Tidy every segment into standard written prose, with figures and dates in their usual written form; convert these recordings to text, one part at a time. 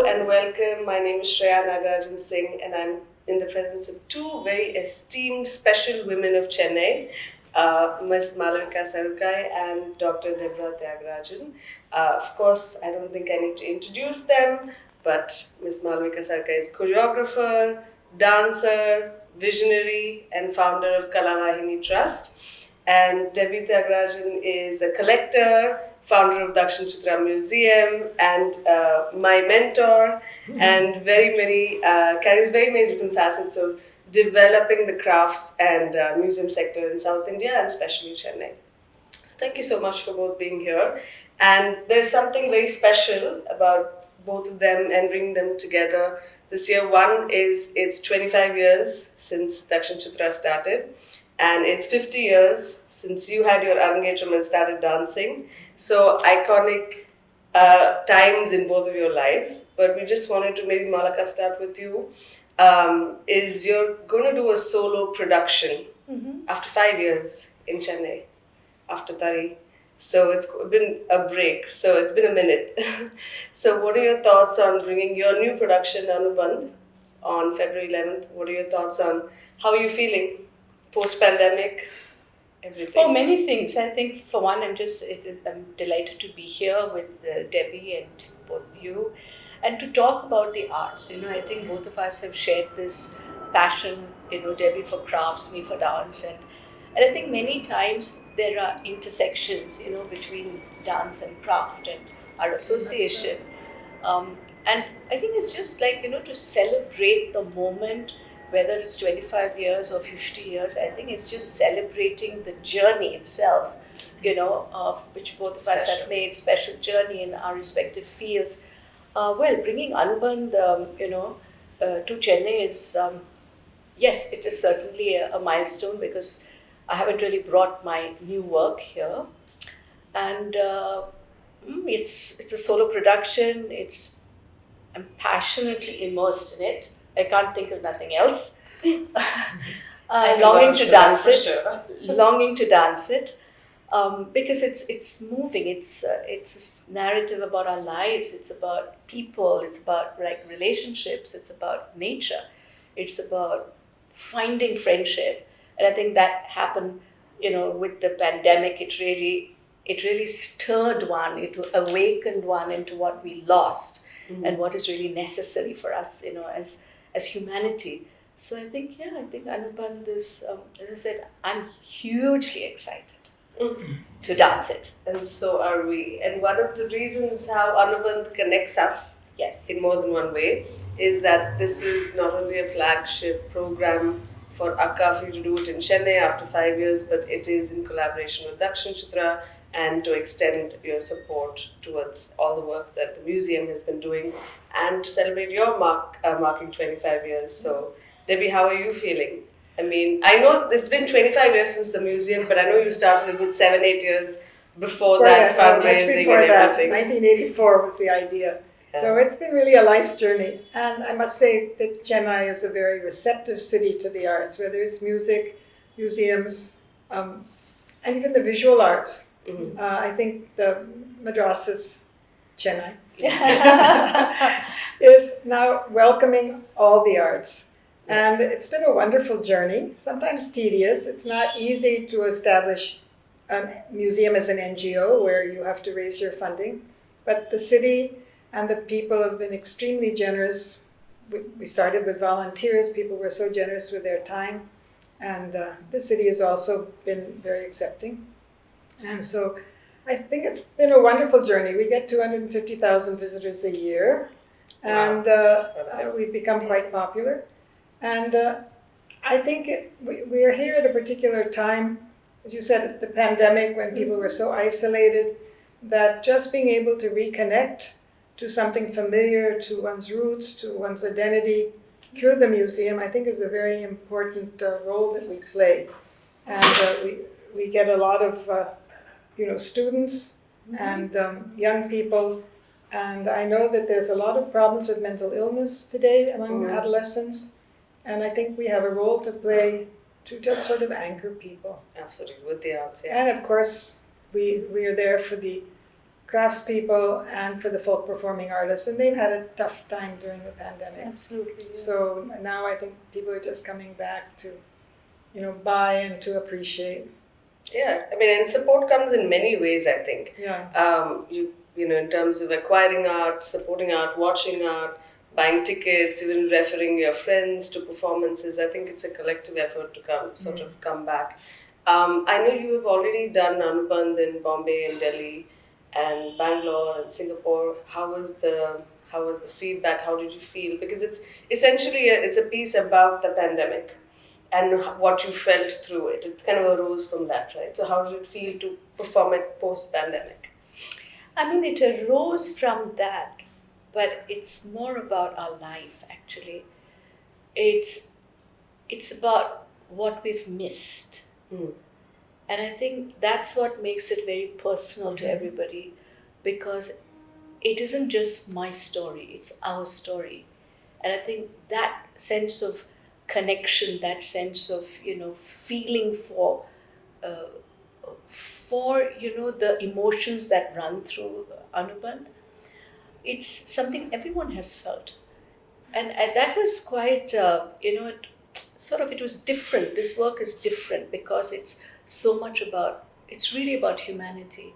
and welcome. My name is Shreya Nagarajan Singh, and I'm in the presence of two very esteemed special women of Chennai, Ms. Malavika Sarukkai and Dr. Deborah Thiagarajan. Of course, I don't think I need to introduce them, but Ms. Malavika Sarukkai is choreographer, dancer, visionary, and founder of Kalavaahini Trust. And Debbie Thiagarajan is a collector, founder of DakshinaChitra Museum, and my mentor, and carries very many different facets of developing the crafts and museum sector in South India, and especially Chennai. So thank you so much for both being here. And there's something very special about both of them and bringing them together this year. One is it's 25 years since DakshinaChitra started, and it's 50 years since you had your Arangetram and started dancing. So iconic times in both of your lives. But we just wanted to maybe, Malaka, start with you. Is you're going to do a solo production after 5 years in Chennai, after Tari. So it's been a break, so it's been a minute. So what are your thoughts on bringing your new production, Anubandh, on February 11th? What are your thoughts on how are you feeling post-pandemic, everything? Oh, many things. I think for one, I'm delighted to be here with Debbie and both you, and to talk about the arts. I think both of us have shared this passion, Debbie for crafts, me for dance, and I think many times there are intersections, between dance and craft and our association. And I think it's just like, to celebrate the moment, whether it's 25 years or 50 years, I think it's just celebrating the journey itself, of which both of us have made, special journey in our respective fields. Bringing Anubandh, to Chennai is, yes, it is certainly a milestone because I haven't really brought my new work here. And it's a solo production. I'm passionately immersed in it. I can't think of nothing else. Longing to dance it, because it's moving. It's a narrative about our lives. It's about people. It's about relationships. It's about nature. It's about finding friendship. And I think that happened, with the pandemic. It really stirred one. It awakened one into what we lost and what is really necessary for us, as humanity. So I think Anubandh is, as I said, I'm hugely excited to dance it. And so are we. And one of the reasons how Anubandh connects us, yes, in more than one way, is that this is not only a flagship program for Akka for you to do it in Chennai after 5 years, but it is in collaboration with DakshinaChitra, and to extend your support towards all the work that the museum has been doing, and to celebrate your marking 25 years. So, Debbie, how are you feeling? I mean, I know it's been 25 years since the museum, but I know you started a good 7-8 years before that, fundraising and everything. 1984 was the idea. Yeah. So it's been really a life's journey. And I must say that Chennai is a very receptive city to the arts, whether it's music, museums, and even the visual arts. I think the Madras's Chennai is now welcoming all the arts. And it's been a wonderful journey, sometimes tedious. It's not easy to establish a museum as an NGO where you have to raise your funding. But the city and the people have been extremely generous. We started with volunteers. People were so generous with their time. And the city has also been very accepting. And so I think it's been a wonderful journey. We get 250,000 visitors a year, and we've become quite popular. And I think we are here at a particular time, as you said, the pandemic, when people were so isolated, that just being able to reconnect to something familiar, to one's roots, to one's identity, through the museum, I think is a very important role that we play. And we get a lot of students and young people. And I know that there's a lot of problems with mental illness today among adolescents. And I think we have a role to play to just sort of anchor people. Absolutely, with the arts, yeah. And of course, we are there for the craftspeople and for the folk performing artists, and they've had a tough time during the pandemic. Absolutely. Yeah. So now I think people are just coming back to, buy and to appreciate. Yeah, I mean, and support comes in many ways, I think. Yeah. In terms of acquiring art, supporting art, watching art, buying tickets, even referring your friends to performances. I think it's a collective effort to come back. I know you have already done Anubandh in Bombay and Delhi and Bangalore and Singapore. How was the feedback? How did you feel? Because it's essentially it's a piece about the pandemic and what you felt through it. It kind of arose from that, right? So how did it feel to perform it post-pandemic? I mean, it arose from that, but it's more about our life, actually. It's about what we've missed. Mm. And I think that's what makes it very personal to everybody, because it isn't just my story, it's our story. And I think that sense of connection, that sense of, feeling for the emotions that run through Anubandh, it's something everyone has felt. And that was quite, it was different. This work is different because it's it's really about humanity.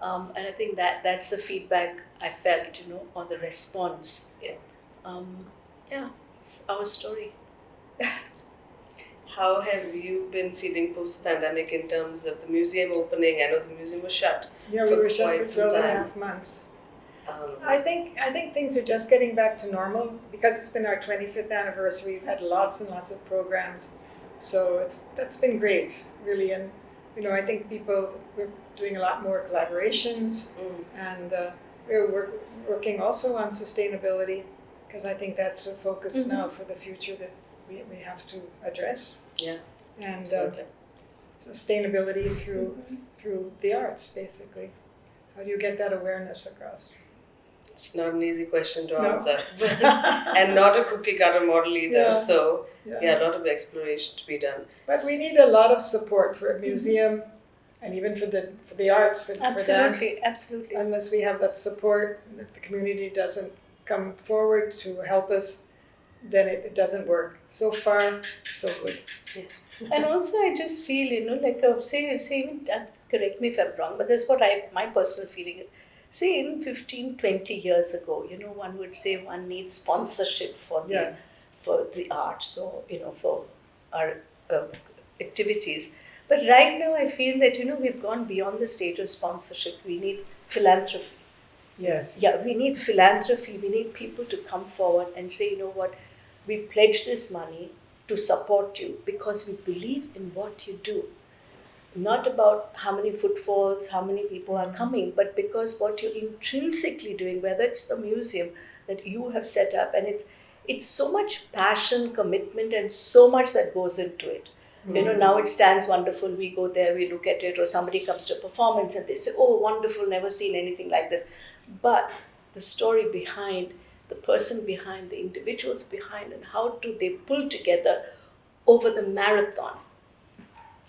And I think that's the feedback I felt, on the response. Yeah. It's our story. How have you been feeling post-pandemic in terms of the museum opening? I know the museum was shut. Yeah, we were shut for 12 and a half months. I think things are just getting back to normal because it's been our 25th anniversary. We've had lots and lots of programs, so that's been great, really. And I think we're doing a lot more collaborations, and we're working also on sustainability because I think that's a focus now for the future that we have to address. Yeah, and absolutely. Sustainability through the arts, basically. How do you get that awareness across? It's not an easy question to No. answer, and not a cookie cutter model either. Yeah. So Yeah. a lot of exploration to be done. But we need a lot of support for a museum, and even for the arts, for dance. Absolutely. Unless we have that support, if the community doesn't come forward to help us, then it doesn't work. So far, so good. And also, I just feel, say even, correct me if I'm wrong, but that's what my personal feeling is. Say in 15, 20 years ago, one would say one needs sponsorship for the arts or, for our activities. But right now I feel that, we've gone beyond the stage of sponsorship. We need philanthropy. Yes. Yeah, we need philanthropy. We need people to come forward and say, we pledge this money to support you because we believe in what you do. Not about how many footfalls, how many people are coming, but because what you're intrinsically doing, whether it's the museum that you have set up, and it's so much passion, commitment, and so much that goes into it. Now it stands wonderful. We go there, we look at it, or somebody comes to a performance and they say, "Oh, wonderful! Never seen anything like this." But the story behind, the person behind, the individuals behind, and how do they pull together over the marathon?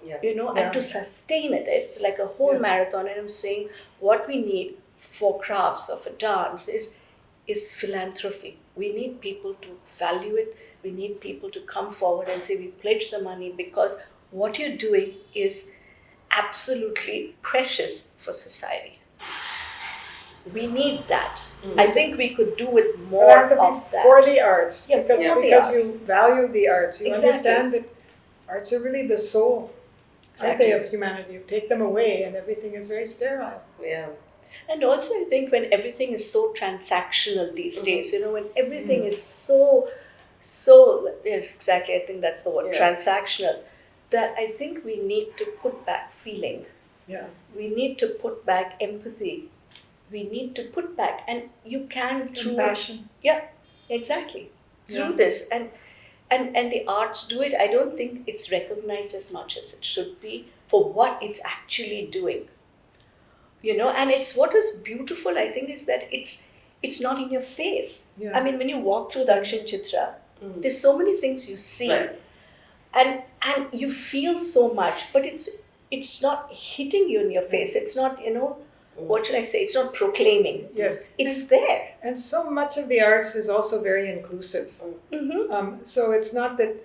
And to sustain it. It's like a whole marathon. And I'm saying what we need for crafts or for dance is philanthropy. We need people to value it. We need people to come forward and say, we pledge the money because what you're doing is absolutely precious for society. We need that. I think we could do with more of that. For the arts. Yeah, because you value the arts. You understand that arts are really the soul. Exactly. Of humanity. You take them away and everything is very sterile. Yeah. And also I think when everything is so transactional these days, when everything is so, yes, exactly, I think that's the word, transactional, that I think we need to put back feeling. Yeah. We need to put back empathy. We need to put back, and you can through compassion. Yeah, exactly. Through this. And the arts do it. I don't think it's recognized as much as it should be for what it's actually doing. And it's what is beautiful, I think, is that it's not in your face. Yeah. I mean, when you walk through DakshinaChitra, there's so many things you see, and you feel so much, but it's not hitting you in your face. It's not, what should I say? It's not proclaiming. Yes. It's there. And so much of the arts is also very inclusive. So it's not that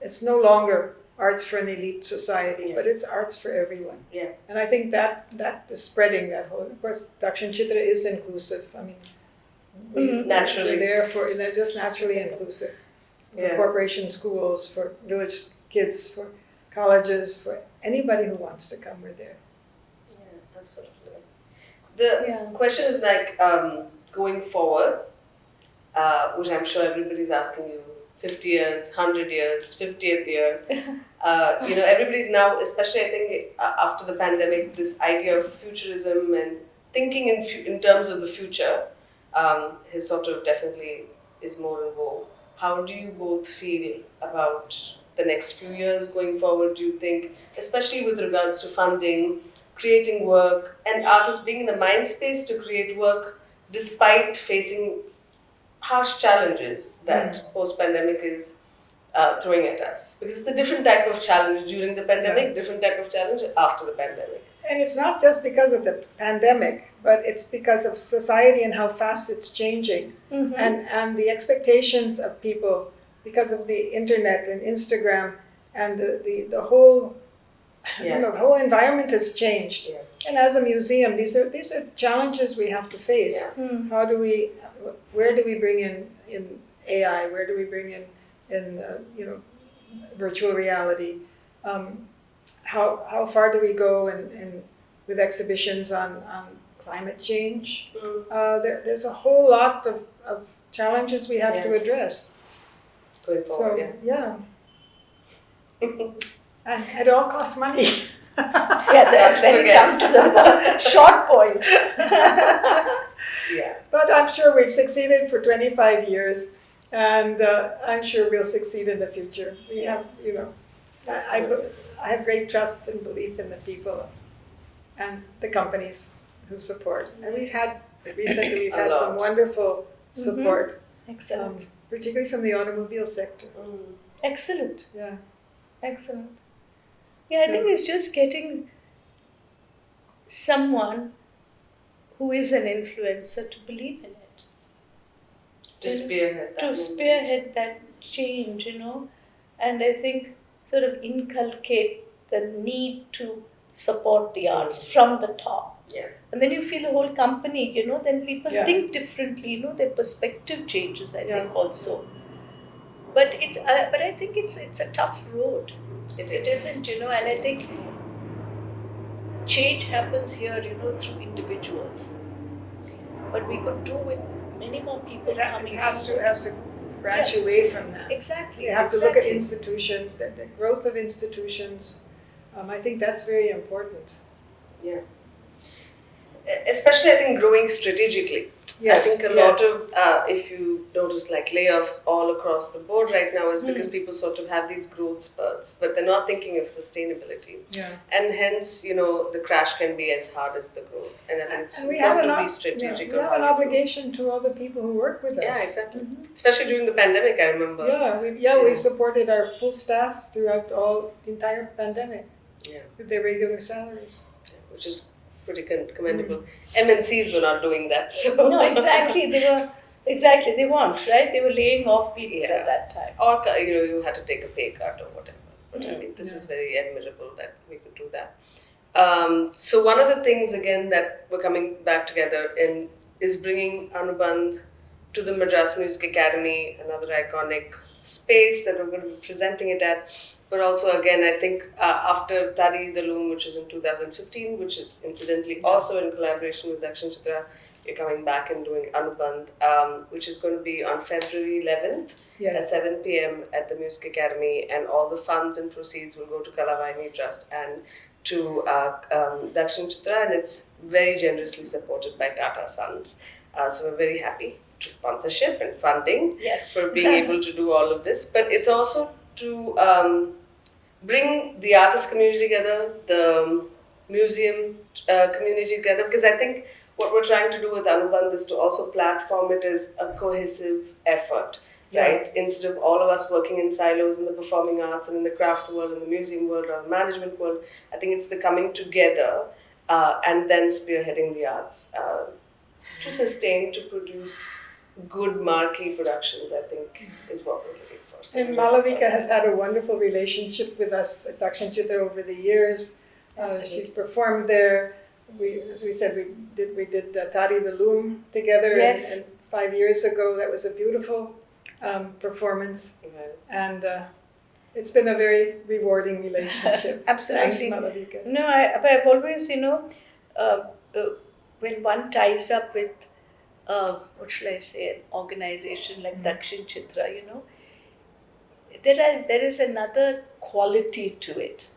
it's no longer arts for an elite society, but it's arts for everyone. Yeah. And I think that is spreading that whole. Of course, DakshinaChitra is inclusive. I mean, Naturally. they're just naturally inclusive. For corporation schools, for village kids, for colleges, for anybody who wants to come, we're there. Yeah, absolutely. The question is like going forward, which I'm sure everybody's asking you, 50 years, 100 years, 50th year. Everybody's now, especially I think after the pandemic, this idea of futurism and thinking in terms of the future is sort of definitely is more in vogue. How do you both feel about the next few years going forward? Do you think, especially with regards to funding, creating work, and artists being in the mind space to create work despite facing harsh challenges that post-pandemic is throwing at us? Because it's a different type of challenge during the pandemic, different type of challenge after the pandemic. And it's not just because of the pandemic, but it's because of society and how fast it's changing. And the expectations of people because of the internet and Instagram and the whole the whole environment has changed. Yeah. And as a museum, these are challenges we have to face. Yeah. Where do we bring in AI? Where do we bring in virtual reality? How far do we go in with exhibitions on climate change? There's a whole lot of challenges we have to address. Going forward, And it all costs money. When it comes to the short point. But I'm sure we've succeeded for 25 years, and I'm sure we'll succeed in the future. We have, I have great trust and belief in the people and the companies who support. And recently we've had some wonderful support. Excellent. Particularly from the automobile sector. Excellent. Yeah. Excellent. Yeah, I think it's just getting someone who is an influencer to believe in it. To spearhead that change, and I think sort of inculcate the need to support the arts from the top. Yeah. And then you feel a whole company, then people think differently, their perspective changes, I think also. But I think it's a tough road. It isn't, and I think change happens here, through individuals. But we could do with many more people coming. It has to branch away from that. Exactly. You have to look at institutions, the growth of institutions. I think that's very important. Yeah. Especially, I think, growing strategically. Yes, I think a lot of, if you notice, like layoffs all across the board right now is because people sort of have these growth spurts, but they're not thinking of sustainability. Yeah. And hence, the crash can be as hard as the growth. And I think it's important to be strategic. We have an obligation to all the people who work with us. Yeah, exactly. Especially during the pandemic, I remember. We supported our full staff throughout the entire pandemic with their regular salaries. Which is pretty commendable. MNCs were not doing that. So. No, exactly. They weren't, right? They were laying off people at that time. Or, you had to take a pay cut or whatever. But I mean, this is very admirable that we could do that. So one of the things, again, that we're coming back together in is bringing Anubandh to the Madras Music Academy, another iconic space that we're going to be presenting it at. But also, again, I think after Tari the Loom, which is in 2015, which is incidentally also in collaboration with DakshinaChitra, you're coming back and doing Anubandh, which is going to be on February 11th at 7 p.m. at the Music Academy, and all the funds and proceeds will go to Kalavaahini Trust and to DakshinaChitra, and it's very generously supported by Tata Sons. So we're very happy to sponsorship and funding for being able to do all of this. But it's also to bring the artist community together, the museum community together, because I think what we're trying to do with Anubandh is to also platform it as a cohesive effort, right? Instead of all of us working in silos in the performing arts and in the craft world, in the museum world, or the management world, I think it's the coming together and then spearheading the arts to sustain, to produce good marquee productions, I think, is what we're looking for. So And Malavika has had a wonderful relationship with us at DakshinaChitra over the years. She's performed there. As we said, we did Tari the Loom together, Yes. and 5 years ago that was a beautiful performance, Right. and it's been a very rewarding relationship. Absolutely. Thanks, Malavika. No, I've always, when one ties up with, what should I say, an organization like DakshinaChitra, there is another quality to it.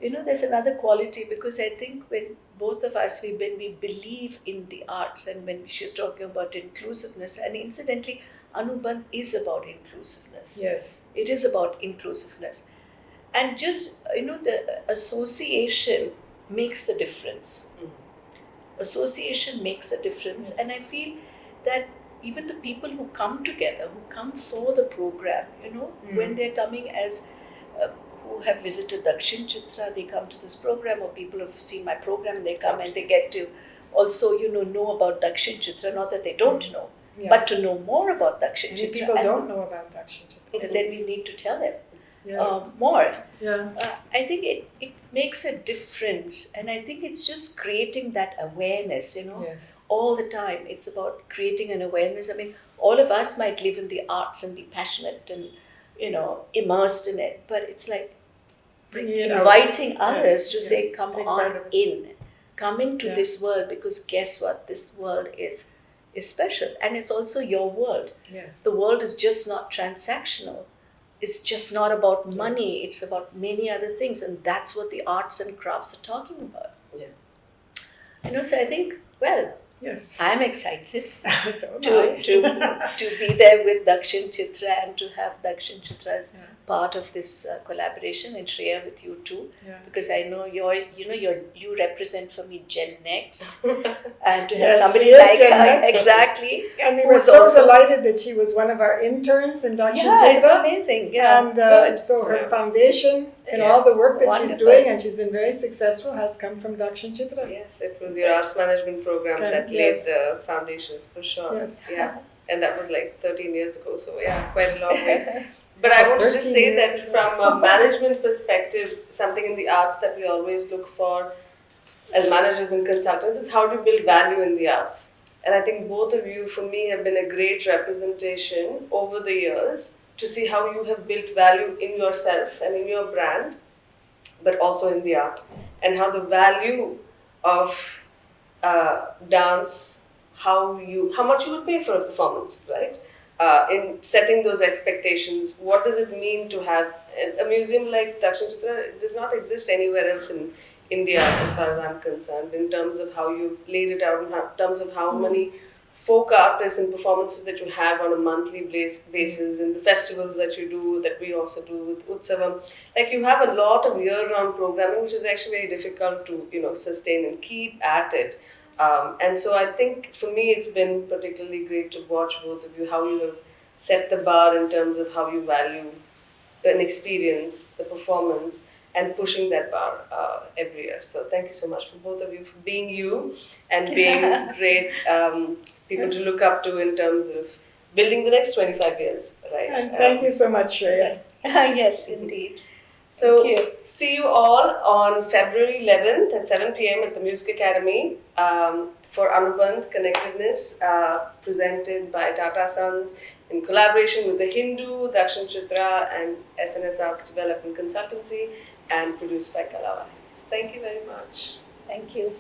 There's another quality, because I think when both of us, when we believe in the arts, and when she's talking about inclusiveness, and incidentally, Anubandh is about inclusiveness. Yes. It is about inclusiveness. And just, the association makes the difference. Association makes a difference. Yes. And I feel that even the people who come together, who come for the program, when they're coming as who have visited DakshinaChitra, they come to this program, or people who have seen my program, they come and they get to also, know about DakshinaChitra, not that they don't know, Yeah. but to know more about Many DakshinaChitra. people And don't know about DakshinaChitra. and then we need to tell them Yes. more. Yeah. I think it makes a difference, and I think it's just creating that awareness, Yes. all the time. It's about creating an awareness. I mean, all of us might live in the arts and be passionate and, immersed in it, but it's like Bringing it out. inviting others to Yes, say, yes. come Big part on of it. in, come into Yeah. this world, because guess what? This world is special, and it's also your world. Yes. The world is just not transactional. It's just not about money. It's about many other things, and that's what the arts and crafts are talking about. Yeah. So I think, well, Yes. I'm excited So am to, I. to be there with DakshinaChitra, and to have DakshinaChitra as Yeah. part of this collaboration, and Shreya with you too, Yeah. because I know you represent for me Gen Next, and to have Yes, somebody she is like Gen her, Next. exactly. And we were who's so also- delighted that she was one of our interns in Yeah, it's DakshinaChitra. amazing. Yeah, And good. so her Yeah. foundation and Yeah. all the work that she's Wonderful. doing, and she's been very successful, has come from DakshinaChitra. Yes, it was your arts management program Okay, that yes. laid the foundations for sure. Yes. Yeah. And that was like 13 years ago, so yeah, quite a long way. But I want to just 13 say years that ago. from a management perspective, something in the arts that we always look for as managers and consultants is how to build value in the arts. And I think both of you, for me, have been a great representation over the years to see how you have built value in yourself and in your brand, but also in the art. And how the value of dance, how much you would pay for a performance, right? In setting those expectations, what does it mean to have a museum like DakshinaChitra? It does not exist anywhere else in India, as far as I'm concerned, in terms of how you've laid it out, in terms of how many folk artists and performances that you have on a monthly basis, and the festivals that you do, that we also do with Utsavam. Like, you have a lot of year-round programming, which is actually very difficult to sustain and keep at it. And so I think for me it's been particularly great to watch both of you, how you have set the bar in terms of how you value an experience, the performance, and pushing that bar every year. So thank you so much for both of you for being you and being great people to look up to in terms of building the next 25 years, right? And thank you so much, Shreya. Yes, indeed. So, Thank you. see you all on February 11th at 7 p.m. at the Music Academy for Anubandh Connectedness, presented by Tata Sons in collaboration with the Hindu, DakshinaChitra, and SNS Arts Development Consultancy, and produced by Kalavaahini. Thank you very much. Thank you.